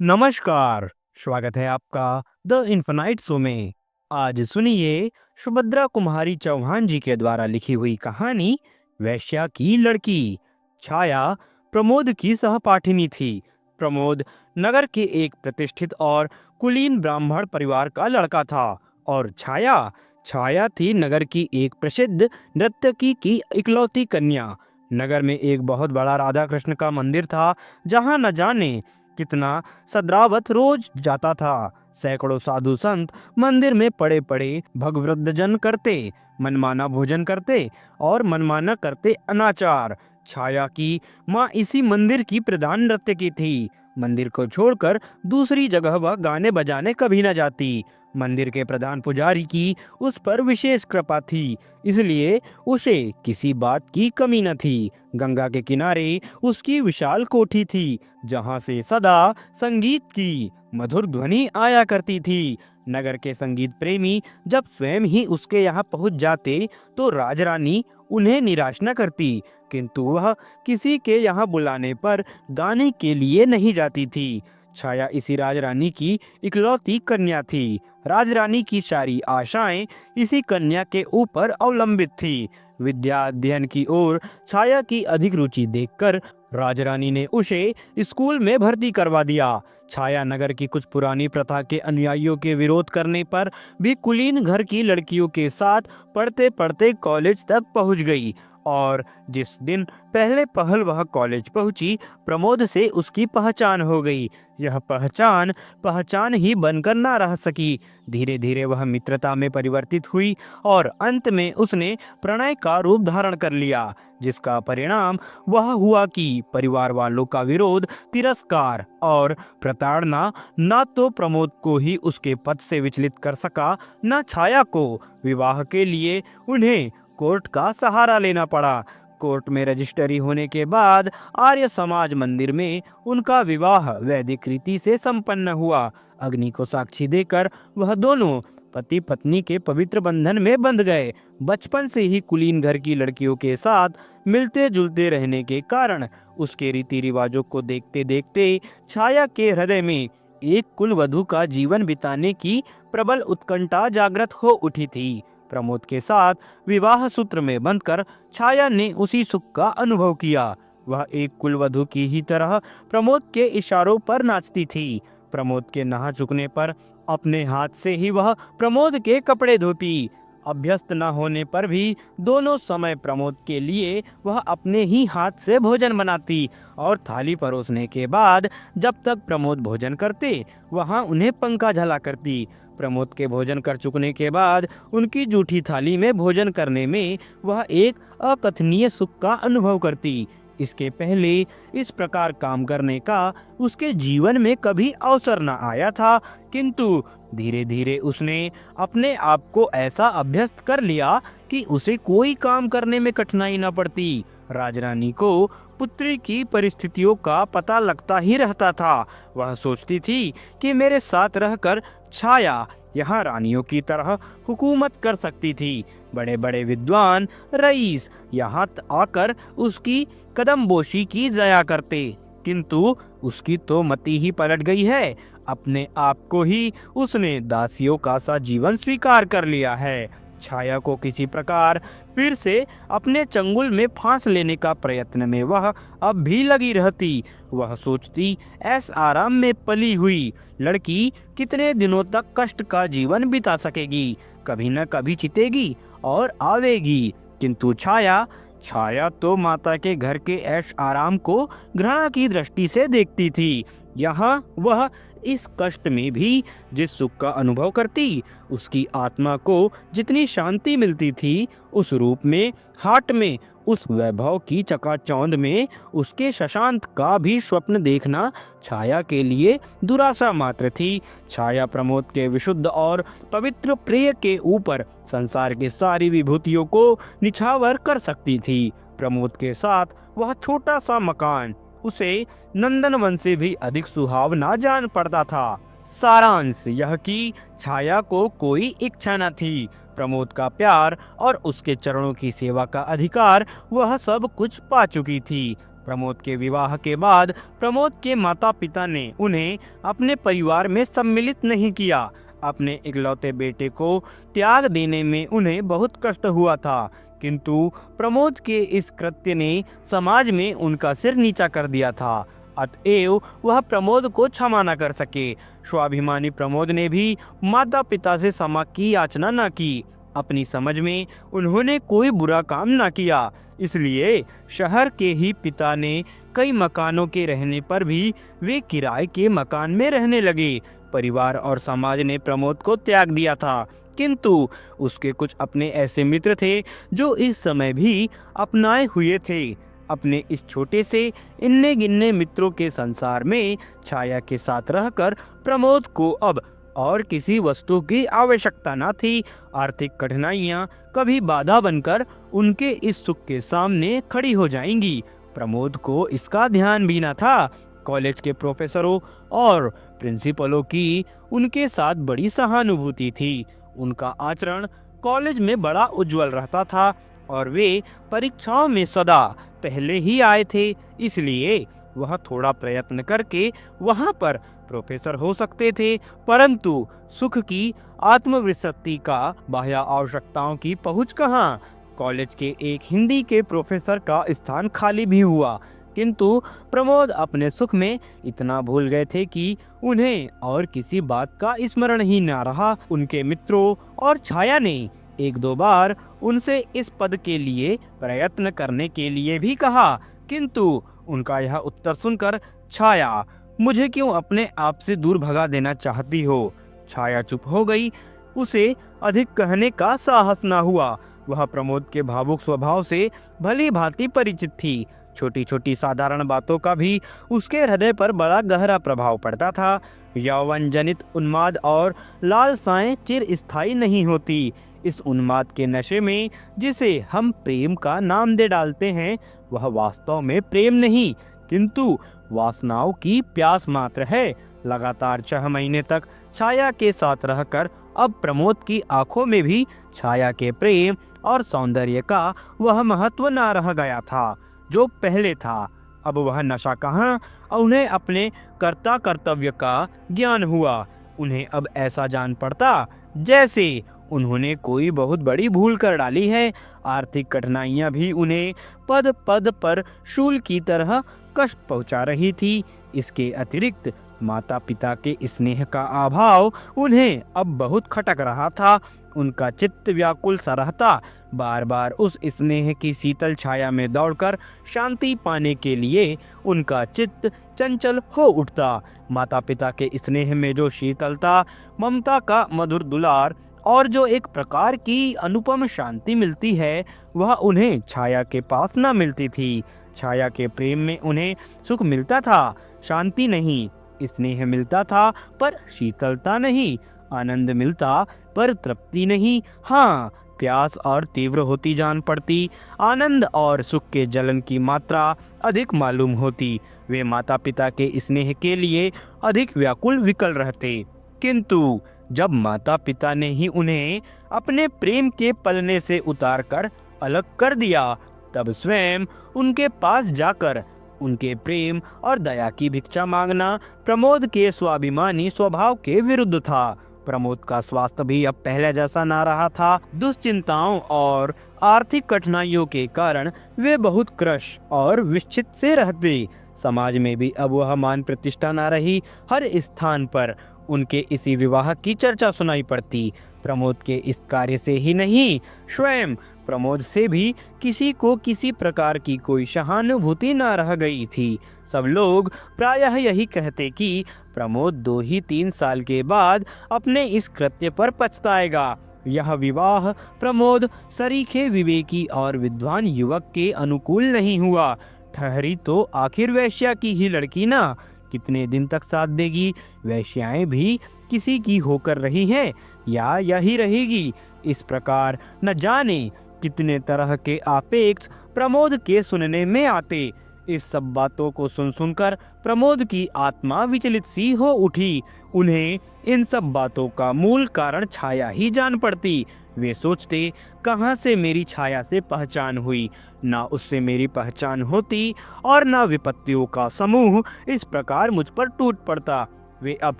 नमस्कार। स्वागत है आपका द इन्फिनाइट शो में। आज सुनिए सुभद्रा कुमारी चौहान जी के द्वारा लिखी हुई कहानी वैश्या की लड़की। छाया प्रमोद की सहपाठिनी थी। प्रमोद नगर के एक प्रतिष्ठित और कुलीन ब्राह्मण परिवार का लड़का था और छाया छाया थी नगर की एक प्रसिद्ध नर्तकी की इकलौती कन्या। नगर में एक बहुत बड़ा राधा कृष्ण का मंदिर था, जहां न जाने कितना सद्रावत रोज जाता था। सैकड़ों साधु संत मंदिर में पड़े पड़े भगवद्जन करते, मनमाना भोजन करते और मनमाना करते अनाचार। छाया की माँ इसी मंदिर की प्रधान नर्तकी थी। मंदिर को छोड़कर दूसरी जगह वह गाने बजाने कभी न जाती। मंदिर के प्रधान पुजारी की उस पर विशेष कृपा थी, इसलिए उसे किसी बात की कमी न थी। गंगा के किनारे उसकी विशाल कोठी थी, जहां से सदा संगीत की मधुर ध्वनि आया करती थी। नगर के संगीत प्रेमी जब स्वयं ही उसके यहाँ पहुंच जाते तो राजरानी उन्हें निराश न करती, किंतु वह किसी के यहाँ बुलाने पर गाने के लिए नहीं जाती थी। छाया इसी राजरानी की इकलौती कन्या थी। राजरानी की सारी आशाएं इसी कन्या के ऊपर अवलंबित थी। विद्या अध्ययन की ओर छाया की अधिक रुचि देखकर राजरानी ने उसे स्कूल में भर्ती करवा दिया। छाया नगर की कुछ पुरानी प्रथा के अनुयायियों के विरोध करने पर भी कुलीन घर की लड़कियों के साथ पढ़ते पढ़ते कॉलेज तक पहुंच गई और जिस दिन पहले पहल वह कॉलेज पहुंची, प्रमोद से उसकी पहचान हो गई। यह पहचान पहचान ही बनकर ना रह सकी। धीरे धीरे वह मित्रता में परिवर्तित हुई और अंत में उसने प्रणय का रूप धारण कर लिया, जिसका परिणाम वह हुआ कि परिवार वालों का विरोध, तिरस्कार और प्रताड़ना न तो प्रमोद को ही उसके पद से विचलित कर सका, न छाया को। विवाह के लिए उन्हें कोर्ट का सहारा लेना पड़ा। कोर्ट में रजिस्ट्री होने के बाद आर्य समाज मंदिर में उनका विवाह वैदिक रीति से संपन्न हुआ। अग्नि को साक्षी देकर वह दोनों पति पत्नी के पवित्र बंधन में बंध गए। बचपन से ही कुलीन घर की लड़कियों के साथ मिलते जुलते रहने के कारण उसके रीति रिवाजों को देखते देखते छाया के हृदय में एक कुलवधू का जीवन बिताने की प्रबल उत्कंठा जागृत हो उठी थी। प्रमोद के साथ विवाह सूत्र में बंधकर छाया ने उसी सुख का अनुभव किया। वह एक कुलवधू की ही तरह प्रमोद के इशारों पर नाचती थी। प्रमोद के नहा चुकने पर अपने हाथ से ही वह प्रमोद के कपड़े धोती। अभ्यस्त न होने पर भी दोनों समय प्रमोद के लिए वह अपने ही हाथ से भोजन बनाती और थाली परोसने के बाद जब तक प्रमोद भोजन करते वहां उन्हें पंखा झला करती। प्रमोद के भोजन कर चुकने के बाद उनकी जूठी थाली में भोजन करने में वह एक अकथनीय सुख का अनुभव करती। इसके पहले इस प्रकार काम करने का उसके जीवन में कभी अवसर न आया था, किंतु धीरे धीरे उसने अपने आप को ऐसा अभ्यस्त कर लिया कि उसे कोई काम करने में कठिनाई न पड़ती। राजरानी को पुत्री की परिस्थितियों का पता लगता ही रहता था। वह सोचती थी कि मेरे साथ रहकर छाया यहाँ रानियों की तरह हुकूमत कर सकती थी। बड़े बड़े विद्वान रईस यहाँ आकर उसकी कदमबोशी की जया करते, किंतु उसकी तो मति ही पलट गई है। अपने आप को ही उसने दासियों का सा जीवन स्वीकार कर लिया है। छाया को किसी प्रकार फिर से अपने चंगुल में फांस लेने का प्रयत्न में वह अब भी लगी रहती। वह सोचती, ऐस आराम में पली हुई लड़की कितने दिनों तक कष्ट का जीवन बिता सकेगी, कभी न कभी चितेगी और आवेगी। किंतु छाया छाया तो माता के घर के ऐश आराम को घृणा की दृष्टि से देखती थी। यहाँ वह इस कष्ट में भी जिस सुख का अनुभव करती, उसकी आत्मा को जितनी शांति मिलती थी, उस रूप में, हाट में, उस वैभव की चकाचौंध में उसके शशांत का भी स्वप्न देखना छाया के लिए दुराशा मात्र थी। छाया प्रमोद के विशुद्ध और पवित्र प्रिय के ऊपर संसार की सारी विभूतियों को निछावर कर सकती थी। प्रमोद के साथ वह छोटा सा मकान उसे नंदनवन से भी अधिक सुहावना जान पड़ता था। सारांश यह कि छाया को कोई इच्छा न थी। प्रमोद का प्यार और उसके चरणों की सेवा का अधिकार वह सब कुछ पा चुकी थी। प्रमोद के विवाह के बाद प्रमोद के माता पिता ने उन्हें अपने परिवार में सम्मिलित नहीं किया। अपने इकलौते बेटे को त्याग देने में उन्हें बहुत कष्ट हुआ था, किंतु प्रमोद के इस कृत्य ने समाज में उनका सिर नीचा कर दिया था। अतएव वह प्रमोद को क्षमा न कर सके। स्वाभिमानी प्रमोद ने भी माता पिता से क्षमा की याचना न की। अपनी समझ में उन्होंने कोई बुरा काम न किया, इसलिए शहर के ही पिता ने कई मकानों के रहने पर भी वे किराए के मकान में रहने लगे। परिवार और समाज ने प्रमोद को त्याग दिया था, किंतु उसके कुछ अपने ऐसे मित्र थे जो इस समय भी अपनाए हुए थे। अपने इस छोटे से इन्ने गिन्ने मित्रों के संसार में छाया के साथ रहकर प्रमोद को अब और किसी वस्तु की आवश्यकता न थी। आर्थिक कठिनाइयां कभी बाधा बनकर उनके इस सुख के सामने खड़ी हो जाएंगी। प्रमोद को इसका ध्यान भी न था। कॉलेज के प्रोफेसरों और प्रिंसिपलों की उनके साथ बड़ी सहानुभूति थी। उनका आचरण कॉलेज में बड़ा उज्जवल रहता था और वे परीक्षाओं में सदा पहले ही आए थे, इसलिए वह थोड़ा प्रयत्न करके वहां पर प्रोफेसर हो सकते थे। परंतु सुख की आत्मविशक्ति का बाह्य आवश्यकताओं की पहुंच कहाँ। कॉलेज के एक हिंदी के प्रोफेसर का स्थान खाली भी हुआ, किंतु प्रमोद अपने सुख में इतना भूल गए थे कि उन्हें और किसी बात का स्मरण ही न रहा। उनके मित्रों और छाया ने एक दो बार उनसे इस पद के लिए प्रयत्न करने के लिए भी कहा, किंतु उनका यह उत्तर सुनकर, छाया, मुझे क्यों अपने आप से दूर भगा देना चाहती हो? छाया चुप हो गई। उसे अधिक कहने का साहस न हुआ। वह प्रमोद के भावुक स्वभाव से भली भांति परिचित थी। छोटी छोटी साधारण बातों का भी उसके हृदय पर बड़ा गहरा प्रभाव पड़ता था। यौवन जनित उन्माद और लालसाएं चिरस्थायी नहीं होती। इस उन्माद के नशे में जिसे हम प्रेम का नाम दे डालते हैं, वह वास्तव में प्रेम नहीं, किंतु वासनाओं की प्यास मात्र है। लगातार 6 महीने तक छाया के साथ रहकर अब प्रमोद की आंखों में भी छाया के प्रेम और सौंदर्य का वह महत्व न रह गया था जो पहले था। अब वह नशा कहाँ, उन्हें अपने कर्ता कर्तव्य का ज्ञान हुआ। उन्हें अब ऐसा जान पड़ता जैसे उन्होंने कोई बहुत बड़ी भूल कर डाली है। आर्थिक कठिनाइयां भी उन्हें पद पद पर शूल की तरह कष्ट पहुंचा रही थी। इसके अतिरिक्त माता पिता के स्नेह का अभाव उन्हें अब बहुत खटक रहा था। उनका चित्त व्याकुल सा रहता, बार बार उस स्नेह की शीतल छाया में दौड़कर शांति पाने के लिए उनका चित्त चंचल हो उठता। माता पिता के स्नेह में जो शीतलता, ममता का मधुर दुलार और जो एक प्रकार की अनुपम शांति मिलती है, वह उन्हें छाया के पास न मिलती थी। छाया के प्रेम में उन्हें सुख मिलता था, शांति नहीं। स्नेह मिलता था पर शीतलता नहीं, आनंद मिलता पर तृप्ति नहीं। हाँ, प्यास और तीव्र होती जान पड़ती। आनंद और सुख के जलन की मात्रा अधिक मालूम होती। वे माता पिता के स्नेह के लिए अधिक व्याकुल विकल रहते, किंतु जब माता पिता ने ही उन्हें अपने प्रेम के पलने से उतारकर अलग कर दिया, तब स्वयं उनके पास जाकर उनके प्रेम और दया की भिक्षा मांगना प्रमोद के स्वाभिमानी स्वभाव के विरुद्ध था। प्रमोद का स्वास्थ्य भी अब पहले जैसा ना रहा था। दुश्चिंताओं और आर्थिक कठिनाइयों के कारण वे बहुत क्रश और विक्षित से रहते। समाज में भी अब वह मान प्रतिष्ठा ना रही। हर स्थान पर उनके इसी विवाह की चर्चा सुनाई पड़ती। प्रमोद के इस कार्य से ही नहीं, स्वयं प्रमोद से भी किसी को किसी प्रकार की कोई सहानुभूति न रह गई थी। सब लोग प्रायः यही कहते कि प्रमोद 2 ही 3 साल के बाद अपने इस कृत्य पर पछताएगा। यह विवाह प्रमोद सरीखे विवेकी और विद्वान युवक के अनुकूल नहीं हुआ। ठहरी तो आखिर वैश्या की ही लड़की ना, कितने दिन तक साथ देगी? वैश्याएं भी किसी की होकर रही हैं या यही रहेगी। इस प्रकार न जाने कितने तरह के आपेक्ष प्रमोद के सुनने में आते। इस सब बातों को सुन सुनकर प्रमोद की आत्मा विचलित सी हो उठी। उन्हें इन सब बातों का मूल कारण छाया ही जान पड़ती। वे सोचते, कहाँ से मेरी छाया से पहचान हुई, ना उससे मेरी पहचान होती और ना विपत्तियों का समूह इस प्रकार मुझ पर टूट पड़ता। वे अब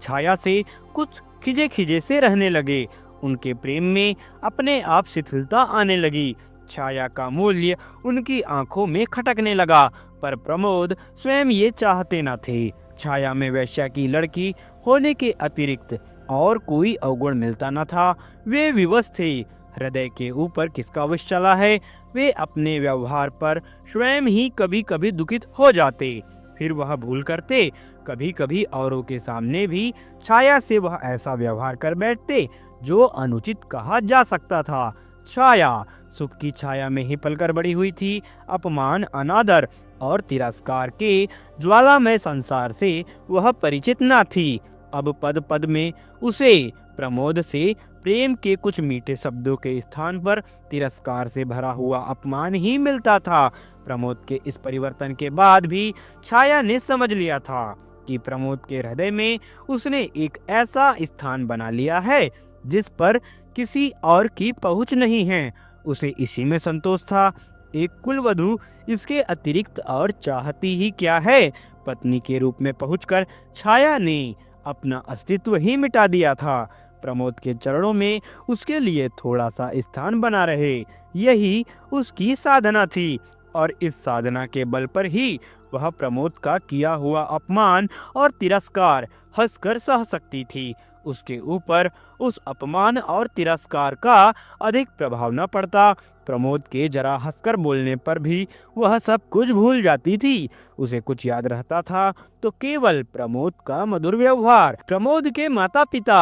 छाया से कुछ खिजे खिजे से रहने लगे। उनके प्रेम में अपने आप शिथिलता आने लगी। छाया का मूल्य उनकी आंखों में खटकने लगा, पर प्रमोद स्वयं ये चाहते न थे। छाया में वेश्या की लड़की होने के अतिरिक्त और कोई अवगुण मिलता न था। वे विवश थे। हृदय के ऊपर किसका वश चला है, वे अपने व्यवहार पर स्वयं ही कभी कभी दुखित हो जाते। फिर वह भूल करते। कभी कभी औरों के सामने भी छाया से वह ऐसा व्यवहार कर बैठते जो अनुचित कहा जा सकता था। छाया सुख की छाया में ही पलकर बड़ी हुई थी। अपमान, अनादर और तिरस्कार के ज्वालामय संसार से वह परिचित न थी। अब पद पद में उसे प्रमोद से प्रेम के कुछ मीठे शब्दों के स्थान पर तिरस्कार से भरा हुआ अपमान ही मिलता था। प्रमोद के इस परिवर्तन के बाद भी छाया ने समझ लिया था कि प्रमोद के हृदय में उसने एक ऐसा स्थान बना लिया है जिस पर किसी और की पहुंच नहीं है। उसे इसी में संतोष था। एक कुलवधू इसके अतिरिक्त और चाहती ही क्या है। पत्नी के रूप में पहुंचकर छाया ने अपना अस्तित्व ही मिटा दिया था। प्रमोद के चरणों में उसके लिए थोड़ा सा स्थान बना रहे, यही उसकी साधना थी। और इस साधना के बल पर ही वह प्रमोद का किया हुआ अपमान और तिरस्कार हंसकर सह सकती थी। उसके ऊपर उस अपमान और तिरस्कार का अधिक प्रभाव न पड़ता। प्रमोद के जरा हंसकर बोलने पर भी वह सब कुछ भूल जाती थी। उसे कुछ याद रहता था तो केवल प्रमोद का मधुर व्यवहार। प्रमोद के माता पिता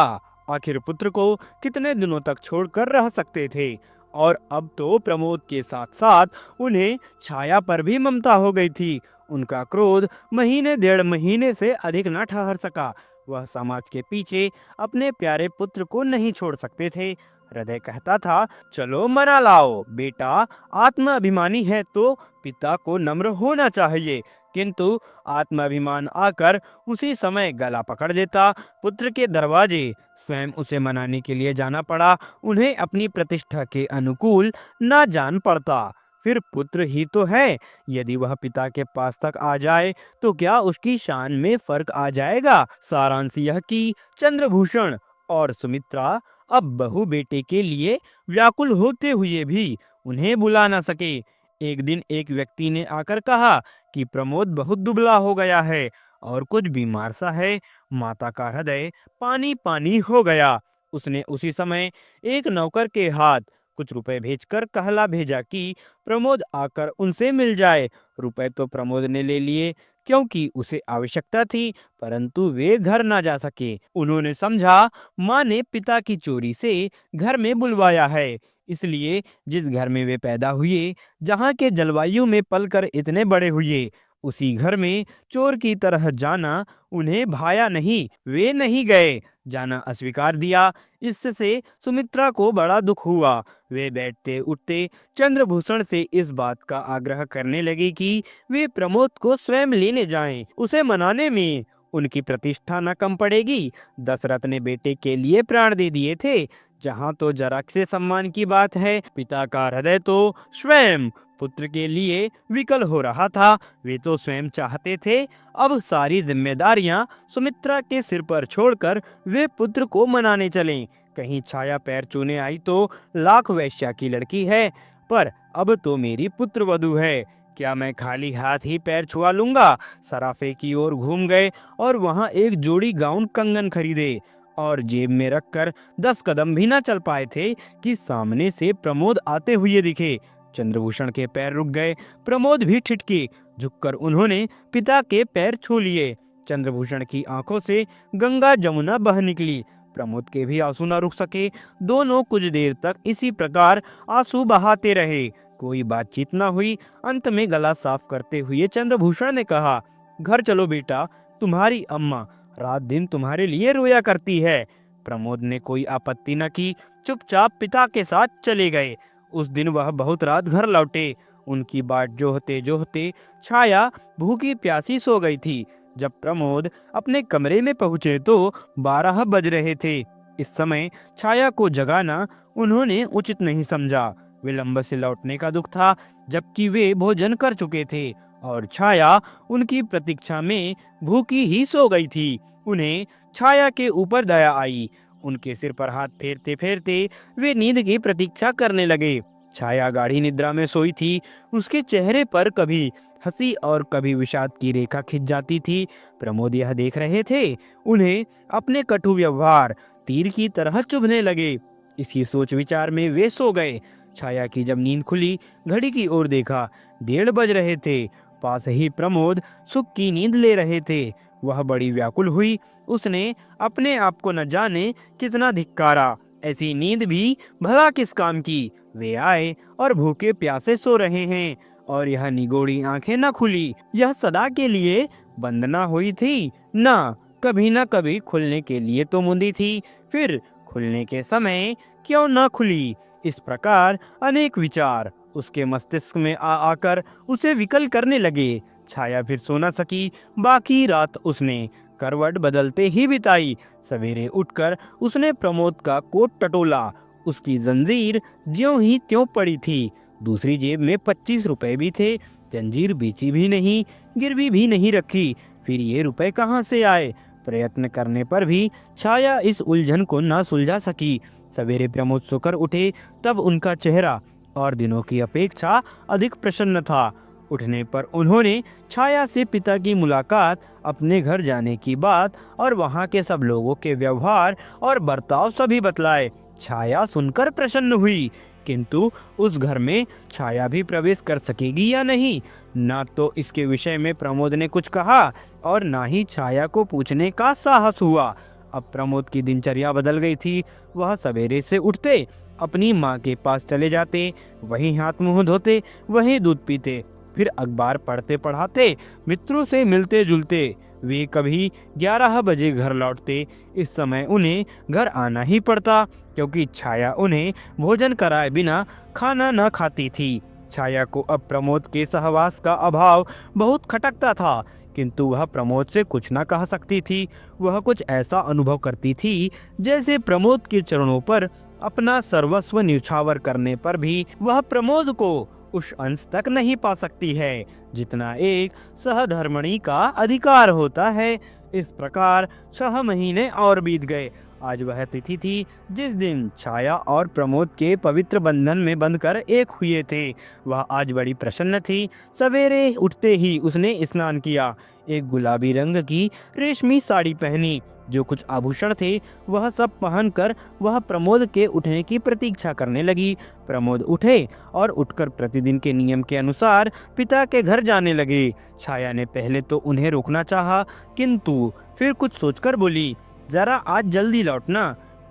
आखिर पुत्र को कितने दिनों तक छोड़कर रह सकते थे, और अब तो प्रमोद के साथ साथ उन्हें छाया पर भी ममता हो गई थी। उनका क्रोध महीने डेढ़ महीने से अधिक न ठहर सका। वह समाज के पीछे अपने प्यारे पुत्र को नहीं छोड़ सकते थे। हृदय कहता था, चलो मना लाओ बेटा, आत्माभिमानी है तो पिता को नम्र होना चाहिए। किंतु आत्माभिमान आकर उसी समय गला पकड़ देता। पुत्र के दरवाजे स्वयं उसे मनाने के लिए जाना पड़ा। उन्हें अपनी प्रतिष्ठा के अनुकूल ना जान पड़ता। फिर पुत्र ही तो है, यदि वह पिता के पास तक आ जाए तो क्या उसकी शान में फर्क आ जाएगा। सारांश यह कि चंद्रभूषण और सुमित्रा अब बहू बेटे के लिए व्याकुल होते हुए भी उन्हें बुला न सके। एक दिन एक व्यक्ति ने आकर कहा कि प्रमोद बहुत दुबला हो गया है और कुछ बीमार सा है। माता का हृदय पानी पानी हो गया। उसने उसी समय एक नौकर के हाथ कुछ रुपए भेजकर कहला भेजा कि प्रमोद आकर उनसे मिल जाए। रुपए तो प्रमोद ने ले लिए क्योंकि उसे आवश्यकता थी, परंतु वे घर ना जा सके। उन्होंने समझा माँ ने पिता की चोरी से घर में बुलवाया है, इसलिए जिस घर में वे पैदा हुए, जहाँ के जलवायु में पलकर इतने बड़े हुए, उसी घर में चोर की तरह जाना उन्हें भाया नहीं। वे नहीं गए, जाना अस्वीकार दिया। इससे सुमित्रा को बड़ा दुख हुआ। वे बैठते उठते चंद्रभूषण से इस बात का आग्रह करने लगी कि वे प्रमोद को स्वयं लेने जाएं। उसे मनाने में उनकी प्रतिष्ठा न कम पड़ेगी। दशरथ ने बेटे के लिए प्राण दे दिए थे। जहाँ तो जरा से सम्मान की बात है, पिता का हृदय तो स्वयं पुत्र के लिए विकल हो रहा था। वे तो स्वयं चाहते थे अब सारी जिम्मेदारियां सुमित्रा के सिर पर छोड़कर वे पुत्र को मनाने चलें। कहीं छाया पैर छूने आई तो लाख वेश्या की लड़की है, पर अब तो मेरी पुत्र वधू है। क्या मैं खाली हाथ ही पैर छुआ लूंगा। सराफे की ओर घूम गए और वहां एक जोड़ी गाउन कंगन खरीदे और जेब में रखकर 10 कदम भी न चल पाए थे कि सामने से प्रमोद आते हुए दिखे। चंद्रभूषण के पैर रुक गए। प्रमोद भी ठिठके। झुककर उन्होंने पिता के पैर छू लिए। चंद्रभूषण की आंखों से गंगा जमुना बह निकली। प्रमोद के भी आंसू न रुक सके। दोनों कुछ देर तक इसी प्रकार आंसू बहाते रहे। कोई बातचीत न हुई। अंत में गला साफ करते हुए चंद्रभूषण ने कहा, घर चलो बेटा, तुम्हारी अम्मा रात दिन तुम्हारे लिए रोया करती है। प्रमोद ने कोई आपत्ति न की, चुपचाप पिता के साथ चले गए। उस दिन वह बहुत रात घर लौटे। उनकी बाट जोहते जोहते छाया भूखी प्यासी सो गई थी। जब प्रमोद अपने कमरे में पहुंचे तो 12 बज रहे थे। इस समय छाया को जगाना उन्होंने उचित नहीं समझा। विलंब से लौटने का दुख था, जबकि वे भोजन कर चुके थे और छाया उनकी प्रतीक्षा में भूखी ही सो गई थी। उन्हें छाया के ऊपर दया आई। उनके सिर पर हाथ फेरते फेरते वे नींद की प्रतीक्षा करने लगे। छाया गाढ़ी निद्रा में सोई थी। उसके चेहरे पर कभी हंसी और कभी विषाद की रेखा खिंच जाती थी। प्रमोद यह देख रहे थे। उन्हें अपने कटु व्यवहार तीर की तरह चुभने लगे। इसी सोच विचार में वे सो गए। छाया की जब नींद खुली, घड़ी की ओर देखा, 1:30 बज रहे थे। पास ही प्रमोद सुख की नींद ले रहे थे। वह बड़ी व्याकुल हुई। उसने अपने आप को न जाने कितना धिक्कारा। ऐसी नींद भी भला किस काम की। वे आए और भूखे प्यासे सो रहे हैं और यह निगोड़ी आंखें न खुली। यह सदा के लिए बंद न हुई थी, न कभी खुलने के लिए तो मुंदी थी, फिर खुलने के समय क्यों न खुली। इस प्रकार अनेक विचार उसके मस्तिष्क में आ आकर उसे विकल करने लगे। छाया फिर सो न सकी। बाकी रात उसने करवट बदलते ही बिताई। सवेरे उठकर उसने प्रमोद का कोट टटोला। उसकी जंजीर ज्यों ही त्यों पड़ी थी। दूसरी जेब में 25 रुपए भी थे। जंजीर बेची भी नहीं, गिरवी भी नहीं रखी। फिर ये रुपए कहाँ से आए? प्रयत्न करने पर भी छाया इस उलझन को न सुलझा सकी। सवेरे प्रमोद सोकर उठे, तब उनका चेहरा और दिनों की अपेक्षा अधिक प्रसन्न था। उठने पर उन्होंने छाया से पिता की मुलाकात, अपने घर जाने की बात और वहाँ के सब लोगों के व्यवहार और बर्ताव सभी बतलाए। छाया सुनकर प्रसन्न हुई, किंतु उस घर में छाया भी प्रवेश कर सकेगी या नहीं, ना तो इसके विषय में प्रमोद ने कुछ कहा और ना ही छाया को पूछने का साहस हुआ। अब प्रमोद की दिनचर्या बदल गई थी। वह सवेरे से उठते, अपनी माँ के पास चले जाते, वहीं हाथ मुंह धोते, वहीं दूध पीते, फिर अखबार पढ़ते पढ़ाते, मित्रों से मिलते जुलते। वे कभी 11 बजे घर लौटते। इस समय उन्हें घर आना ही पड़ता, क्योंकि छाया उन्हें भोजन कराए बिना खाना न खाती थी। छाया को अब प्रमोद के सहवास का अभाव बहुत खटकता था, किंतु वह प्रमोद से कुछ न कह सकती थी। वह कुछ ऐसा अनुभव करती थी जैसे प्रमोद के चरणों पर अपना सर्वस्व न्यौछावर करने पर भी वह प्रमोद को उस अंश तक नहीं पा सकती है जितना एक सहधर्मणी का अधिकार होता है। इस प्रकार 6 महीने और बीत गए। आज वह तिथि थी जिस दिन छाया और प्रमोद के पवित्र बंधन में बंधकर एक हुए थे। वह आज बड़ी प्रसन्न थी। सवेरे उठते ही उसने स्नान किया, एक गुलाबी रंग की रेशमी साड़ी पहनी। जो कुछ आभूषण थे वह सब पहनकर वह प्रमोद के उठने की प्रतीक्षा करने लगी। प्रमोद उठे और उठकर प्रतिदिन के नियम के अनुसार पिता के घर जाने लगे। छाया ने पहले तो उन्हें रोकना चाहा, किंतु फिर कुछ सोचकर बोली, जरा आज जल्दी लौटना।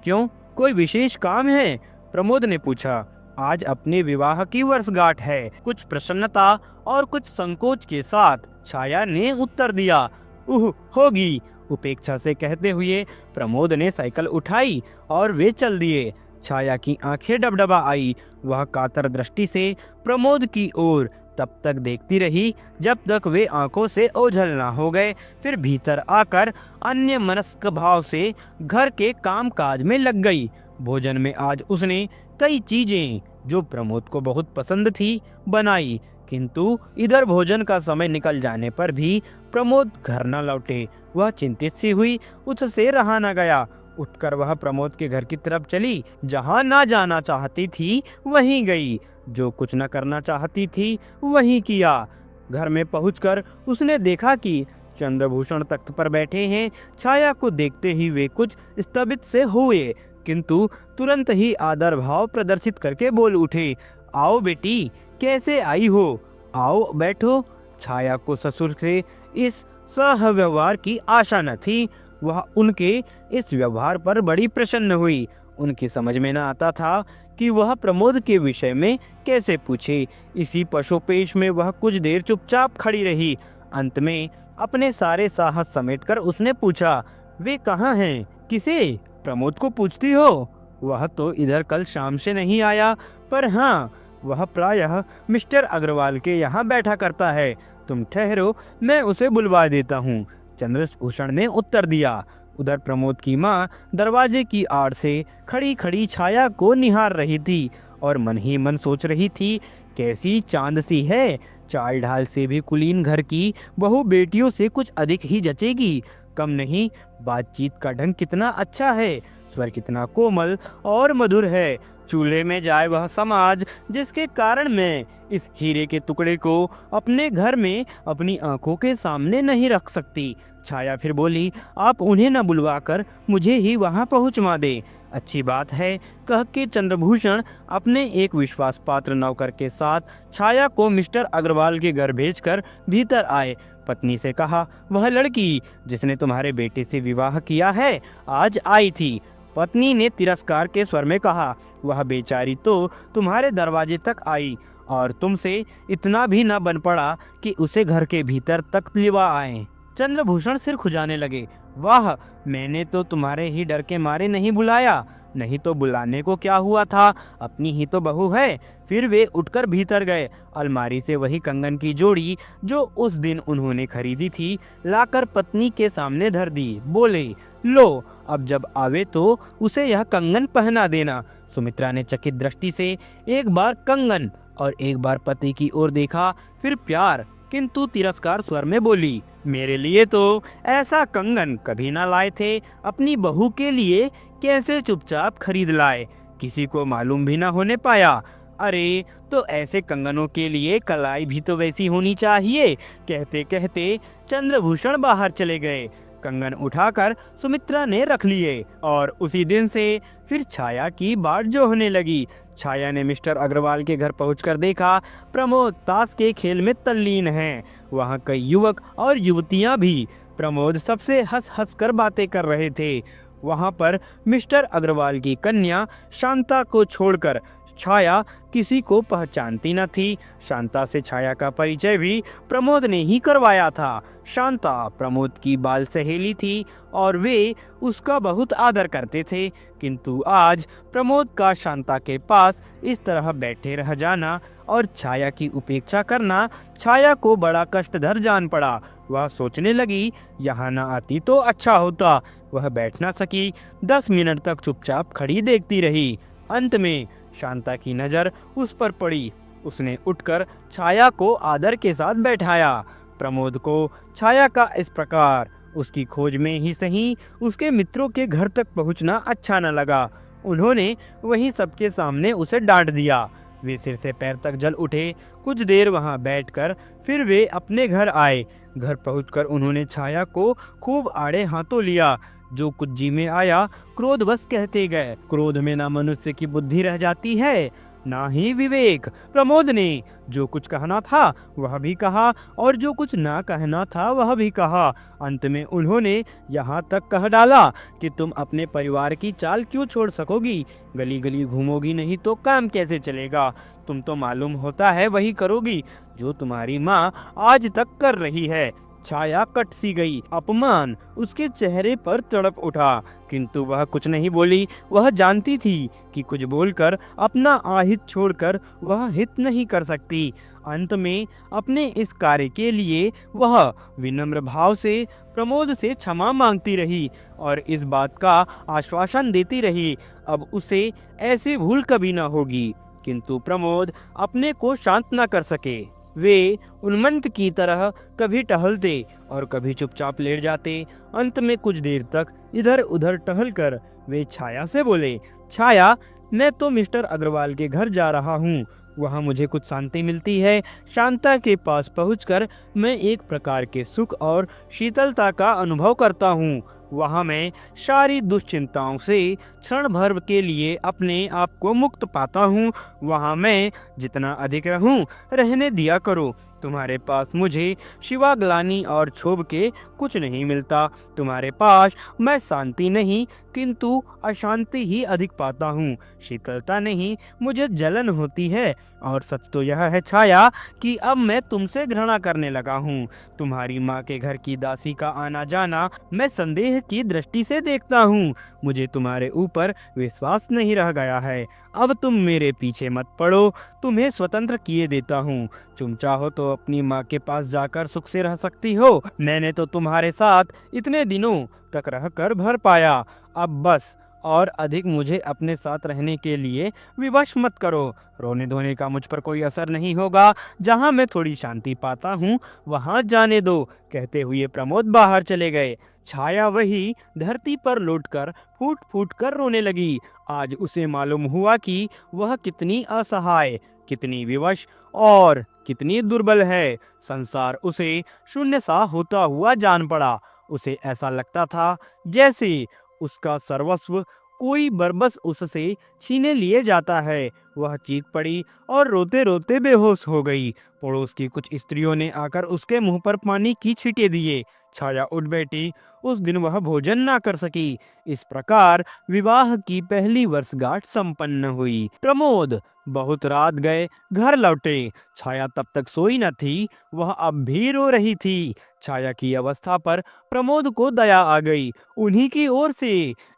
क्यों, कोई विशेष काम है? प्रमोद ने पूछा। आज अपने विवाह की वर्षगांठ है। कुछ प्रसन्नता और कुछ संकोच के साथ छाया ने उत्तर दिया। होगी, उपेक्षा से कहते हुए प्रमोद ने साइकिल उठाई और वे चल दिए। छाया की आंखें डबडबा आई। वह कातर दृष्टि से प्रमोद की ओर तब तक देखती रही जब तक वे आंखों से ओझल ना हो गए। फिर भीतर आकर अन्य मनस्क भाव से घर के काम काज में लग गई। भोजन में आज उसने कई चीजें जो प्रमोद को बहुत पसंद थी बनाई, किंतु इधर भोजन का समय निकल जाने पर भी प्रमोद घर न लौटे। वह चिंतित सी हुई, उससे रहा न गया। उठकर वह प्रमोद के घर की तरफ चली। जहां ना जाना चाहती थी वहीं गई, जो कुछ न करना चाहती थी वहीं किया। घर में पहुंचकर उसने देखा कि चंद्रभूषण तख्त पर बैठे हैं। छाया को देखते ही वे कुछ स्तब्ध से हुए, किंतु तुरंत ही आदर भाव प्रदर्शित करके बोल उठे, आओ बेटी, कैसे आई हो? आओ बैठो। छाया को ससुर से इस सहव्यवहार की आशा न थी। वह उनके इस व्यवहार पर बड़ी प्रसन्न हुई। उनकी समझ में न आता था कि वह प्रमोद के विषय में कैसे पूछे। इसी पशोपेश में वह कुछ देर चुपचाप खड़ी रही। अंत में अपने सारे साहस समेटकर उसने पूछा, वे कहाँ हैं? किसे? प्रमोद को पूछती हो? वह तो इधर कल शाम से नहीं आया, पर हाँ, वह प्रायः मिस्टर अग्रवाल के यहाँ बैठा करता है। तुम ठहरो, मैं उसे बुलवा देता हूँ। चंद्रभूषण ने उत्तर दिया। उधर प्रमोद की माँ दरवाजे की आड़ से खड़ी खड़ी छाया को निहार रही थी और मन ही मन सोच रही थी, कैसी चांद सी है, चाल ढाल से भी कुलीन घर की बहू बेटियों से कुछ अधिक ही जचेगी। कम नहीं, बातचीत का ढंग कितना अच्छा है, स्वर कितना कोमल और मधुर है। चूल्हे में जाए वह समाज जिसके कारण मैं इस हीरे के टुकड़े को अपने घर में अपनी आंखों के सामने नहीं रख सकती। छाया फिर बोली, आप उन्हें न बुलवाकर मुझे ही वहां पहुंचवा दे। अच्छी बात है, कह के चंद्रभूषण अपने एक विश्वास पात्र नौकर के साथ छाया को मिस्टर अग्रवाल के घर भेजकर भीतर आए। पत्नी से कहा, वह लड़की जिसने तुम्हारे बेटे से विवाह किया है आज आई थी। पत्नी ने तिरस्कार के स्वर में कहा, वह बेचारी तो तुम्हारे दरवाजे तक आई और तुमसे इतना भी न बन पड़ा कि उसे घर के भीतर तक लिवा आए। चंद्रभूषण सिर खुजाने लगे। वाह, मैंने तो तुम्हारे ही डर के मारे नहीं बुलाया, नहीं तो बुलाने को क्या हुआ था, अपनी ही तो बहू है। फिर वे उठकर भीतर गए। अलमारी से वही कंगन की जोड़ी जो उस दिन उन्होंने खरीदी थी लाकर पत्नी के सामने धर दी। बोले, लो, अब जब आवे तो उसे यह कंगन पहना देना। सुमित्रा ने चकित दृष्टि से एक बार कंगन और एक बार पति की ओर देखा, फिर प्यार किंतु तिरस्कार स्वर में बोली, मेरे लिए तो ऐसा कंगन कभी ना लाए थे, अपनी बहू के लिए कैसे चुपचाप खरीद लाए, किसी को मालूम भी ना होने पाया। अरे तो ऐसे कंगनों के लिए कलाई भी तो वैसी होनी चाहिए। कहते कहते चंद्रभूषण बाहर चले गए। कंगन उठाकर सुमित्रा ने रख लिए और उसी दिन से फिर छाया की बाट जो होने लगी। छाया ने मिस्टर अग्रवाल के घर पहुंचकर देखा, प्रमोद ताश के खेल में तल्लीन हैं। वहां कई युवक और युवतियां भी। प्रमोद सबसे हंस हंस कर बातें कर रहे थे। वहां पर मिस्टर अग्रवाल की कन्या शांता को छोड़कर छाया किसी को पहचानती न थी। शांता से छाया का परिचय भी प्रमोद ने ही करवाया था। शांता प्रमोद की बाल सहेली थी और वे उसका बहुत आदर करते थे, किंतु आज प्रमोद का शांता के पास इस तरह बैठे रह जाना और छाया की उपेक्षा करना छाया को बड़ा कष्टधर जान पड़ा। वह सोचने लगी, यहाँ न आती तो अच्छा होता। वह बैठ न सकी, 10 मिनट तक चुपचाप खड़ी देखती रही। अंत में शांता की नज़र उस पर पड़ी। उसने उठकर छाया को आदर के साथ बैठाया। प्रमोद को छाया का इस प्रकार उसकी खोज में ही सही उसके मित्रों के घर तक पहुंचना अच्छा न लगा। उन्होंने वहीं सबके सामने उसे डांट दिया। वे सिर से पैर तक जल उठे। कुछ देर वहां बैठकर फिर वे अपने घर आए। घर पहुंचकर उन्होंने छाया को खूब आड़े हाथों लिया। जो कुछ जी में आया क्रोधवश कहते गए। क्रोध में ना मनुष्य की बुद्धि रह जाती है ना ही विवेक। प्रमोद ने जो कुछ कहना था वह भी कहा और जो कुछ ना कहना था वह भी कहा। अंत में उन्होंने यहाँ तक कह डाला कि तुम अपने परिवार की चाल क्यों छोड़ सकोगी, गली गली घूमोगी नहीं तो काम कैसे चलेगा। तुम तो मालूम होता है वही करोगी जो तुम्हारी माँ आज तक कर रही है। छाया कट सी गई। अपमान उसके चेहरे पर तड़प उठा, किंतु वह कुछ नहीं बोली। वह जानती थी कि कुछ बोलकर अपना आहित छोड़कर वह हित नहीं कर सकती। अंत में अपने इस कार्य के लिए वह विनम्र भाव से प्रमोद से क्षमा मांगती रही और इस बात का आश्वासन देती रही अब उसे ऐसी भूल कभी न होगी। किंतु प्रमोद अपने को शांत न कर सके। वे उन्मत्त की तरह कभी टहलते और कभी चुपचाप लेट जाते। अंत में कुछ देर तक इधर उधर टहलकर वे छाया से बोले, छाया, मैं तो मिस्टर अग्रवाल के घर जा रहा हूँ, वहाँ मुझे कुछ शांति मिलती है। शांता के पास पहुंचकर मैं एक प्रकार के सुख और शीतलता का अनुभव करता हूँ। वहाँ मैं सारी दुश्चिंताओं से क्षण भर के लिए अपने आप को मुक्त पाता हूँ। वहाँ मैं जितना अधिक रहूँ रहने दिया करो। तुम्हारे पास मुझे शिवा ग्लानि और क्षोभ के कुछ नहीं मिलता। तुम्हारे पास मैं शांति नहीं किंतु अशांति ही अधिक पाता हूँ। शीतलता नहीं, मुझे जलन होती है। और सच तो यह है छाया कि अब मैं तुमसे घृणा करने लगा हूँ। तुम्हारी माँ के घर की दासी का आना जाना मैं संदेह की दृष्टि से देखता हूँ। मुझे तुम्हारे ऊपर विश्वास नहीं रह गया है। अब तुम मेरे पीछे मत पड़ो, तुम्हें स्वतंत्र किए देता हूँ। तुम चाहो तो अपनी माँ के पास जाकर सुख से रह सकती हो। मैंने तो तुम्हारे साथ इतने दिनों तक रहकर भर पाया, अब बस और अधिक मुझे अपने साथ रहने के लिए विवश मत करो। रोने धोने का मुझ पर कोई असर नहीं होगा, जहाँ मैं थोड़ी शांति पाता हूँ वहाँ जाने दो। कहते हुए प्रमोद बाहर चले गए। छाया वही धरती पर लौटकर फूट फूट कर रोने लगी। आज उसे मालूम हुआ कि वह कितनी असहाय, कितनी विवश और कितनी दुर्बल है। संसार उसे शून्य सा होता हुआ जान पड़ा। उसे ऐसा लगता था जैसे उसका सर्वस्व कोई बरबस उससे छीने लिए जाता है। वह चीख पड़ी और रोते रोते बेहोश हो गई। पड़ोस की कुछ स्त्रियों ने आकर उसके मुंह पर पानी की छींटे दिए। छाया उठ बैठी। उस दिन वह भोजन ना कर सकी। इस प्रकार विवाह की पहली वर्षगांठ संपन्न हुई। प्रमोद बहुत रात गए घर लौटे। छाया तब तक सोई न थी, वह अब भी रो रही थी। छाया की अवस्था पर प्रमोद को दया आ गई। उन्हीं की ओर से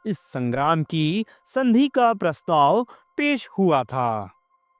इस संग्राम की संधि का प्रस्ताव पेश हुआ था।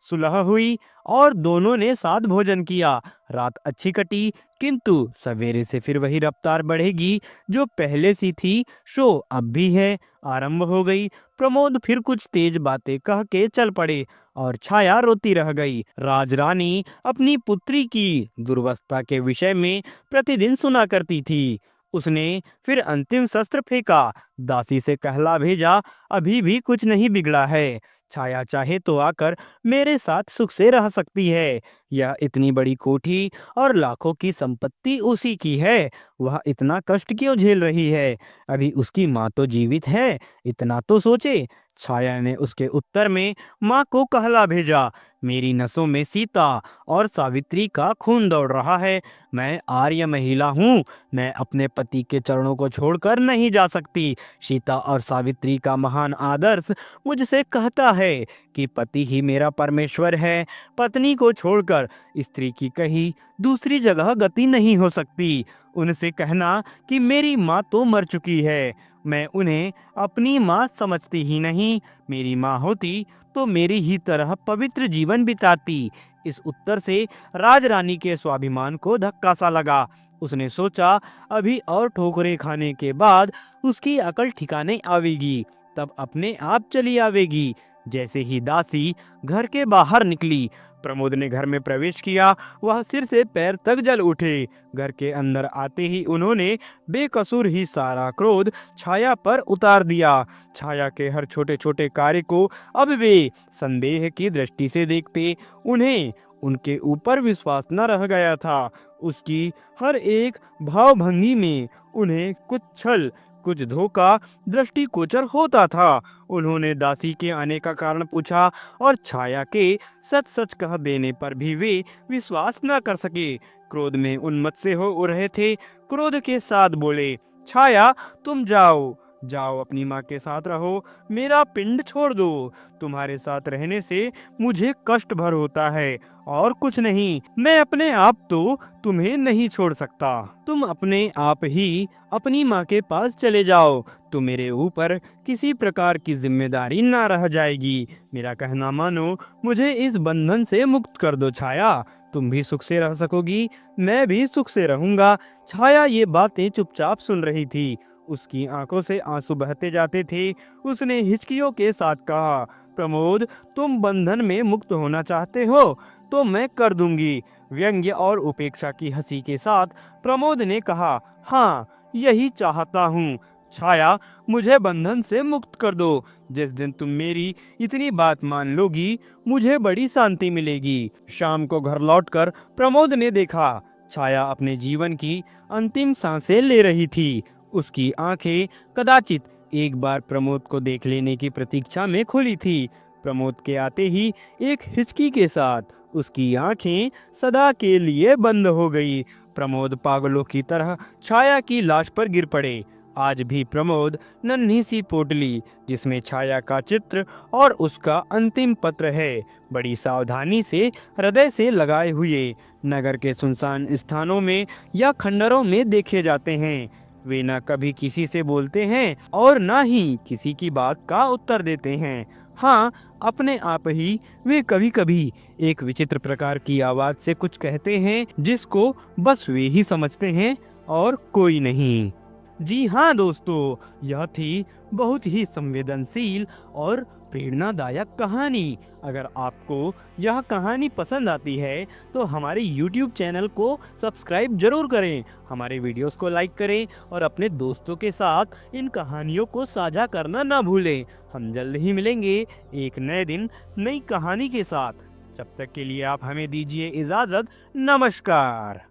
सुलह हुई और दोनों ने साथ भोजन किया। रात अच्छी कटी, किंतु सवेरे से फिर वही रफ्तार बढ़ेगी जो पहले सी थी, शो अब भी है, आरंभ हो गई। प्रमोद फिर कुछ तेज बातें कह के चल पड़े और छाया रोती रह गई। राजरानी अपनी पुत्री की दुर्वस्था के विषय में प्रतिदिन सुना करती थी। उसने फिर अंतिम शस्त्र फेंका, दासी से कहला भेजा, अभी भी कुछ नहीं बिगड़ा है। छाया चाहे तो आकर मेरे साथ सुख से रह सकती है। यह इतनी बड़ी कोठी और लाखों की संपत्ति उसी की है। वह इतना कष्ट क्यों झेल रही है? अभी उसकी माँ तो जीवित है, इतना तो सोचे। छाया ने उसके उत्तर में माँ को कहला भेजा, मेरी नसों में सीता और सावित्री का खून दौड़ रहा है। मैं आर्य महिला हूँ, मैं अपने पति के चरणों को छोड़कर नहीं जा सकती। सीता और सावित्री का महान आदर्श मुझसे कहता है कि पति ही मेरा परमेश्वर है। पत्नी को छोड़कर स्त्री की कहीं दूसरी जगह गति नहीं हो सकती। उनसे कहना कि मेरी माँ तो मर चुकी है, मैं उन्हें अपनी माँ समझती ही नहीं। मेरी माँ होती तो मेरी ही तरह पवित्र जीवन बिताती। इस उत्तर से राजरानी के स्वाभिमान को धक्का सा लगा। उसने सोचा अभी और ठोकरें खाने के बाद उसकी अकल ठिकाने आवेगी, तब अपने आप चली आवेगी। जैसे ही दासी घर के बाहर निकली, प्रमोद ने घर में प्रवेश किया। वह सिर से पैर तक जल उठे। घर के अंदर आते ही उन्होंने बेकसूर ही सारा क्रोध छाया पर उतार दिया। छाया के हर छोटे छोटे कार्य को अब वे संदेह की दृष्टि से देखते। उन्हें उनके ऊपर विश्वास न रह गया था। उसकी हर एक भावभंगी में उन्हें कुछ छल, कुछ धोखा दृष्टिगोचर होता था। उन्होंने दासी के आने का कारण पूछा और छाया के सच सच कह देने पर भी वे विश्वास न कर सके। क्रोध में उन्मत्त से हो रहे थे। क्रोध के साथ बोले, छाया तुम जाओ, जाओ अपनी माँ के साथ रहो, मेरा पिंड छोड़ दो। तुम्हारे साथ रहने से मुझे कष्ट भर होता है और कुछ नहीं। मैं अपने आप तो तुम्हें नहीं छोड़ सकता। तुम अपने आप ही अपनी माँ के पास चले जाओ, तो मेरे ऊपर किसी प्रकार की जिम्मेदारी ना रह जाएगी। मेरा कहना मानो, मुझे इस बंधन से मुक्त कर दो छाया। तुम भी सुख से रह सकोगी, मैं भी सुख से रहूंगा। छाया ये बातें चुपचाप सुन रही थी। उसकी आंखों से आंसू बहते जाते थे। उसने हिचकियों के साथ कहा, प्रमोद तुम बंधन में मुक्त होना चाहते हो तो मैं कर दूंगी। व्यंग्य और उपेक्षा की हंसी के साथ प्रमोद ने कहा, हाँ यही चाहता हूँ। छाया मुझे बंधन से मुक्त कर दो। जिस दिन तुम मेरी इतनी बात मान लोगी, मुझे बड़ी शांति मिलेगी। शाम को घर लौटकर प्रमोद ने देखा, छाया अपने जीवन की अंतिम सांसें ले रही थी। उसकी आंखें कदाचित एक बार प्रमोद को देख लेने की प्रतीक्षा में खुली थी। प्रमोद के आते ही एक हिचकी के साथ उसकी आंखें सदा के लिए बंद हो गई। प्रमोद पागलों की तरह छाया की लाश पर गिर पड़े। आज भी प्रमोद नन्ही सी पोटली जिसमें छाया का चित्र और उसका अंतिम पत्र है, बड़ी सावधानी से हृदय से लगाए हुए नगर के सुनसान स्थानों में या खंडरों में देखे जाते हैं। वे न कभी किसी से बोलते हैं और न ही किसी की बात का उत्तर देते हैं। हाँ, अपने आप ही वे कभी कभी एक विचित्र प्रकार की आवाज से कुछ कहते हैं जिसको बस वे ही समझते हैं और कोई नहीं। जी हाँ दोस्तों, यह थी बहुत ही संवेदनशील और प्रेरणादायक कहानी। अगर आपको यह कहानी पसंद आती है तो हमारे YouTube चैनल को सब्सक्राइब जरूर करें, हमारे वीडियोस को लाइक करें और अपने दोस्तों के साथ इन कहानियों को साझा करना ना भूलें। हम जल्द ही मिलेंगे एक नए दिन नई कहानी के साथ। जब तक के लिए आप हमें दीजिए इजाज़त। नमस्कार।